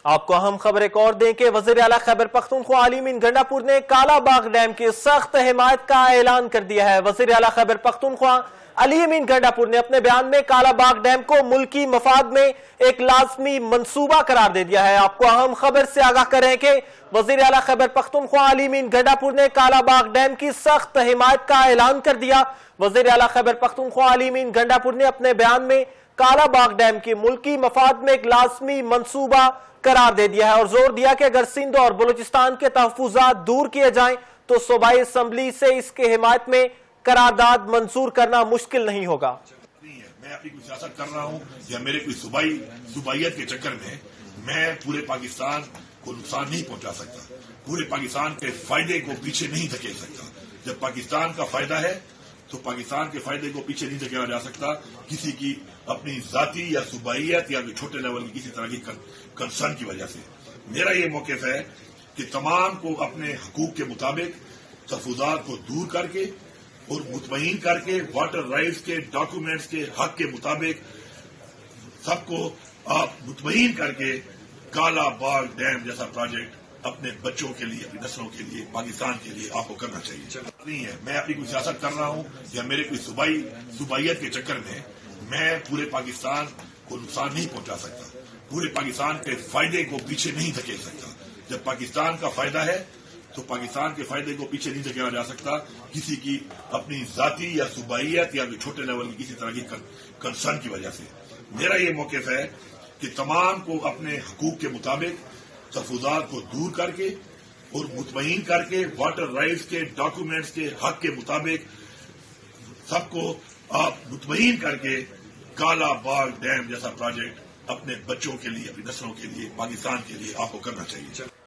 آپ کو اہم خبر ایک اور دیں کہ وزیر اعلیٰ خیبر پختونخوا علی امین گنڈاپور نے کالا باغ ڈیم کی سخت حمایت کا اعلان کر دیا ہے۔ وزیر اعلیٰ خیبر پختونخوا علی امین گنڈاپور نے اپنے بیان میں کالا باغ ڈیم کو ملکی مفاد میں ایک لازمی منصوبہ قرار دے دیا ہے۔ آپ کو اہم خبر سے آگاہ کریں کہ وزیر اعلیٰ خیبر پختونخوا علی امین گنڈاپور نے کالا باغ ڈیم کی سخت حمایت کا اعلان کر دیا۔ وزیر اعلیٰ خیبر پختونخوا علی امین گنڈاپور نے اپنے بیان میں کالا باغ ڈیم کی ملکی مفاد میں ایک لازمی منصوبہ قرار دے دیا ہے اور زور دیا کہ اگر سندھ اور بلوچستان کے تحفظات دور کیے جائیں تو صوبائی اسمبلی سے اس کے حمایت میں قرارداد منظور کرنا مشکل نہیں ہوگا۔ میں اپنی کوئی سیاست کر رہا ہوں یا میرے کوئی صوبائیت کے چکر میں پورے پاکستان کو نقصان نہیں پہنچا سکتا، پورے پاکستان کے فائدے کو پیچھے نہیں دھکیل سکتا۔ جب پاکستان کا فائدہ ہے تو پاکستان کے فائدے کو پیچھے نہیں دھکیلا جا سکتا کسی کی اپنی ذاتی یا صوبائیت یا چھوٹے لیول کی کسی طرح کی کنسرن کی وجہ سے۔ میرا یہ موقف ہے کہ تمام کو اپنے حقوق کے مطابق تحفظات کو دور کر کے اور مطمئن کر کے واٹر رائٹس کے ڈاکومنٹس کے حق کے مطابق سب کو آپ مطمئن کر کے کالا باغ ڈیم جیسا پروجیکٹ اپنے بچوں کے لیے، اپنی نسلوں کے لیے، پاکستان کے لیے آپ کو کرنا چاہیے۔ نہیں ہے میں اپنی کوئی سیاست کر رہا ہوں یا میرے کوئی صوبائیت کے چکر میں پورے پاکستان کو نقصان نہیں پہنچا سکتا، پورے پاکستان کے فائدے کو پیچھے نہیں دھکیل سکتا۔ جب پاکستان کا فائدہ ہے تو پاکستان کے فائدے کو پیچھے نہیں دھکیلا جا سکتا کسی کی اپنی ذاتی یا صوبائیت یا چھوٹے لیول کی کسی طرح کی کنسرن کی وجہ سے۔ میرا یہ موقف ہے کہ تمام کو اپنے حقوق کے مطابق تحفظات کو دور کر کے اور مطمئن کر کے واٹر رائٹس کے ڈاکومنٹس کے حق کے مطابق سب کو آپ مطمئن کر کے کالا باغ ڈیم جیسا پروجیکٹ اپنے بچوں کے لیے، اپنی نسلوں کے لیے، پاکستان کے لیے آپ کو کرنا چاہیے۔